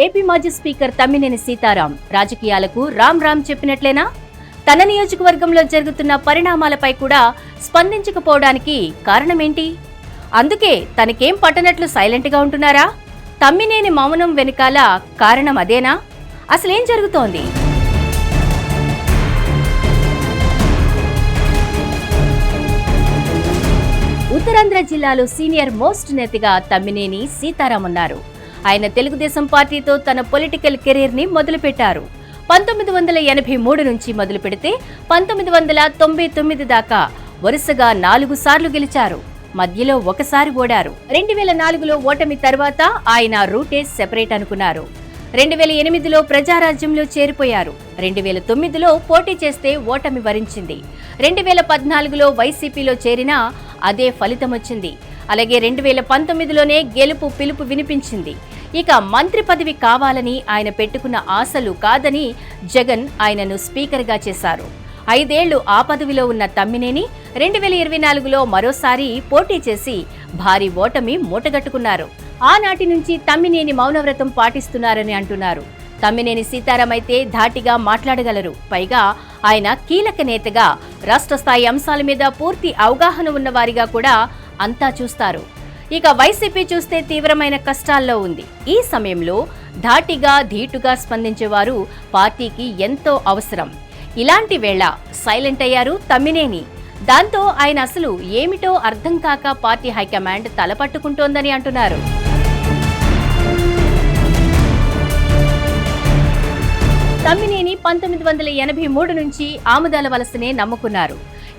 AP మాజీ speaker Tammineni Sitaram రాజకీయాలకు రామ్ రామ్ చెప్పినట్లేనా? తన నియోజకవర్గంలో జరుగుతున్న పరిణామాలపై కూడా స్పందించకపోవడానికి కారణమేంటి? అందుకే తనకేం పట్టనట్లు సైలెంట్గా ఉంటున్నారా? తమ్మినేని మౌనం వెనుకాల కారణం అదేనా? అసలేం జరుగుతోంది? ఉత్తరాంధ్ర జిల్లాలో సీనియర్ మోస్ట్ నేతగా తమ్మినేని సీతారాం ఉన్నారు. ఆయన తెలుగుదేశం పార్టీతో తన పొలిటికల్ కెరీర్ ని మొదలుపెట్టారు. 1983 నుంచి మొదలు పెడితే 1999 దాకా వరుసగా 4 సార్లు గెలిచారు. మధ్యలో ఒకసారి ఓడారు. 2004లో ఓటమి తర్వాత ఆయన రూటే సెపరేట్ అనుకున్నారు. 2008లో ప్రజారాజ్యంలో చేరిపోయారు. 2009లో పోటీ చేస్తే ఓటమి వరించింది. 2014లో వైసీపీలో చేరినా అదే ఫలితం వచ్చింది. అలాగే 2019లోనే గెలుపు పిలుపు వినిపించింది. ఇక మంత్రి పదవి కావాలని ఆయన పెట్టుకున్న ఆశలు కాదని జగన్ ఆయనను స్పీకర్గా చేశారు. 5 ఏళ్లు ఆ పదవిలో ఉన్న తమ్మినేని 2024లో మరోసారి పోటీ చేసి భారీ ఓటమి మూటగట్టుకున్నారు. ఆనాటి నుంచి తమ్మినేని మౌనవ్రతం పాటిస్తున్నారని అంటున్నారు. తమ్మినేని సీతారాం అయితే ధాటిగా మాట్లాడగలరు. పైగా ఆయన కీలక నేతగా రాష్ట్ర స్థాయి అంశాల మీద పూర్తి అవగాహన ఉన్నవారిగా కూడా అంతా చూస్తారు. ఇక వైసీపీ చూస్తే తీవ్రమైన కష్టాల్లో ఉంది. ఈ సమయంలో ధాటిగా ధీటుగా స్పందించేవారు పార్టీకి ఎంతో అవసరం. ఇలాంటి వేళ సైలెంట్ అయ్యారు తమ్మినేని. దాంతో ఆయన అసలు ఏమిటో అర్థం కాక పార్టీ హైకమాండ్ తలపట్టుకుంటోందని అంటున్నారు. తమ్మినేని 1983 నుంచి ఆముదాల వలసనే నమ్ముకున్నారు.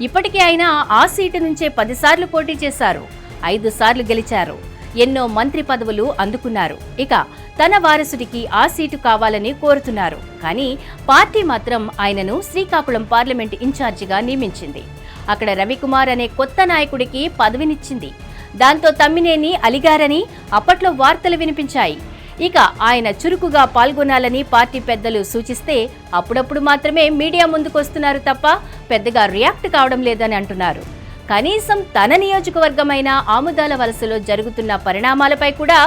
ఇప్పటికే ఆయన ఆ సీటు నుంచే 10 సార్లు పోటీ చేశారు. 5 సార్లు గెలిచారు. ఎన్నో మంత్రి పదవులు అందుకున్నారు. ఇక తన వారసుడికి ఆ సీటు కావాలని కోరుతున్నారు. కానీ పార్టీ మాత్రం ఆయనను శ్రీకాకుళం పార్లమెంట్ ఇన్ఛార్జిగా నియమించింది. అక్కడ రవికుమార్ అనే కొత్త నాయకుడికి పదవినిచ్చింది. దాంతో తమ్మినేని అలిగారని అప్పట్లో వార్తలు వినిపించాయి. ఇక ఆయన చురుకుగా పాల్గొనాలని పార్టీ పెద్దలు సూచిస్తే అప్పుడప్పుడు మాత్రమే మీడియా ముందుకొస్తున్నారు తప్ప పెద్దగా రియాక్ట్ కావడం లేదని అంటున్నారు. కనీసం తన నియోజకవర్గమైన ఆముదాల వలసలో జరుగుతున్న పరిణామాలపై కూడా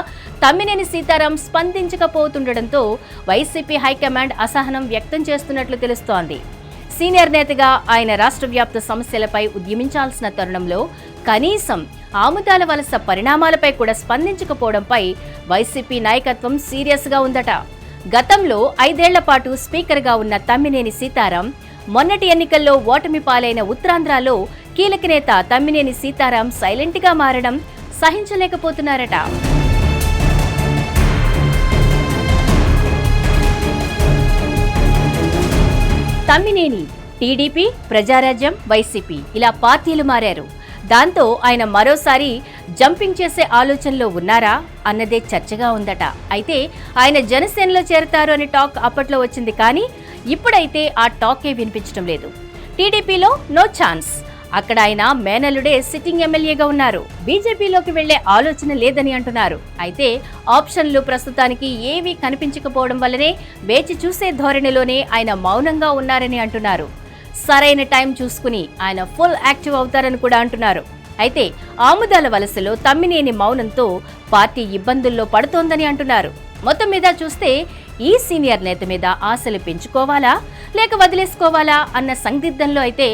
తమ్మినేని సీతారాం స్పందించకపోతుండటంతో వైసీపీ హైకమాండ్ అసహనం వ్యక్తం చేస్తున్నట్లు తెలుస్తోంది. సీనియర్ నేతగా ఆయన రాష్ట్ర వ్యాప్త సమస్యలపై ఉద్యమించాల్సిన తరుణంలో కనీసం ఆముదాల వలస పరిణామాలపై కూడా స్పందించకపోవడంపై వైసీపీ నాయకత్వం సీరియస్ గా ఉందట. గతంలో 5 ఏళ్ల పాటు స్పీకర్గా ఉన్న తమ్మినేని సీతారాం మొన్నటి ఎన్నికల్లో ఓటమి పాలైన ఉత్తరాంధ్రలో కీలక నేత తమ్మినేని సీతారాం సైలెంట్ గా మారడం సహించలేకపోతున్నారట. తమ్మినేని టీడీపీ, ప్రజారాజ్యం, వైసీపీ ఇలా పార్టీలు మారారు. దాంతో ఆయన మరోసారి జంపింగ్ చేసే ఆలోచనలో ఉన్నారా అన్నదే చర్చగా ఉందట. అయితే ఆయన జనసేనలో చేరతారు అని టాక్ అప్పట్లో వచ్చింది. కానీ ఇప్పుడైతే ఆ టాకే వినిపించడం లేదు. టీడీపీలో నో ఛాన్స్. అక్కడ ఆయన మేనలుడే సిట్టింగ్ ఎమ్మెల్యేగా ఉన్నారు. బీజేపీలోకి వెళ్లే ఆలోచన లేదని అంటున్నారు. అయితే ఆప్షన్లు ప్రస్తుతానికి ఏవీ కనిపించకపోవడం వల్లనే వేచి చూసే ధోరణిలోనే ఆయన మౌనంగా ఉన్నారని అంటున్నారు. సరైన టైం చూసుకుని ఆయన ఫుల్ యాక్టివ్ అవుతారని కూడా అంటున్నారు. అయితే ఆముదాల వలసలో తమ్మినేని మౌనంతో పార్టీ ఇబ్బందుల్లో పడుతోందని అంటున్నారు. మొత్తం మీద చూస్తే ఈ సీనియర్ నేత మీద ఆశలు పెంచుకోవాలా లేక వదిలేసుకోవాలా అన్న సందిగ్ధంలో అయితే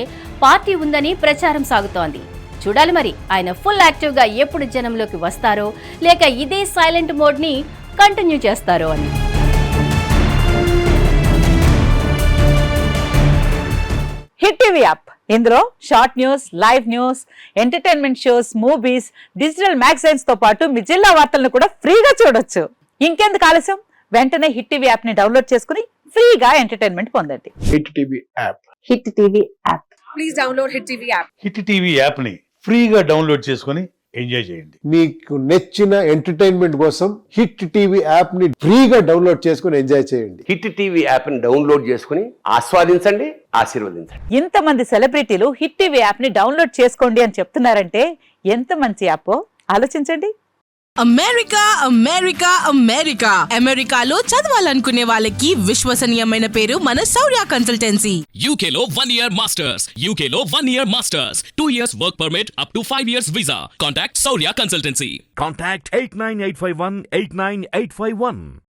పార్టీ ఉందని ప్రచారం సాగుతోంది. చూడాలి మరి ఆయన ఫుల్ యాక్టివ్ గా ఎప్పుడు జనంలోకి వస్తారో లేక ఇదే సైలెంట్ మోడ్ ని కంటిన్యూ చేస్తారో అని. హిట్ టీవీ యాప్, ఇందులో short news, live news, entertainment shows, movies, digital magazines తో పాటు మీ జిల్లా వార్తలను కూడా ఫ్రీగా చూడొచ్చు. ఇంకెందుకు ఆలస్యం, వెంటనే హిట్ టీవీ యాప్ ని డౌన్లోడ్ చేసుకుని ఫ్రీగా ఎంటర్టైన్మెంట్ పొందండి. Hit TV app. Hit TV app. Please download hit TV app. Hit TV app ని ఫ్రీగా డౌన్లోడ్ చేసుకుని ఎంజాయ్ చేయండి. మీకు నచ్చిన ఎంటర్టైన్మెంట్ కోసం హిట్ టీవీ యాప్ ని ఫ్రీగా డౌన్లోడ్ చేసుకుని ఎంజాయ్ చేయండి. హిట్ టీవీ యాప్ ని డౌన్లోడ్ చేసుకుని ఆస్వాదించండి, ఆశీర్వదించండి. ఇంతమంది సెలబ్రిటీలు హిట్ టీవీ యాప్ ని డౌన్లోడ్ చేసుకోండి అని చెప్తున్నారంటే ఎంత మంచి యాప్ ఆలోచించండి. అమెరికా అమెరికా అమెరికా అమెరికాలో చదవాలనుకునే వాళ్ళకి విశ్వసనీయమైన పేరు మన శౌర్య కన్సల్టెన్సీ. UK లో 1 year masters, UK లో 1 year masters, 2 years work permit up to 5 years visa. Contact Saurya Consultancy. Contact 89851 89851.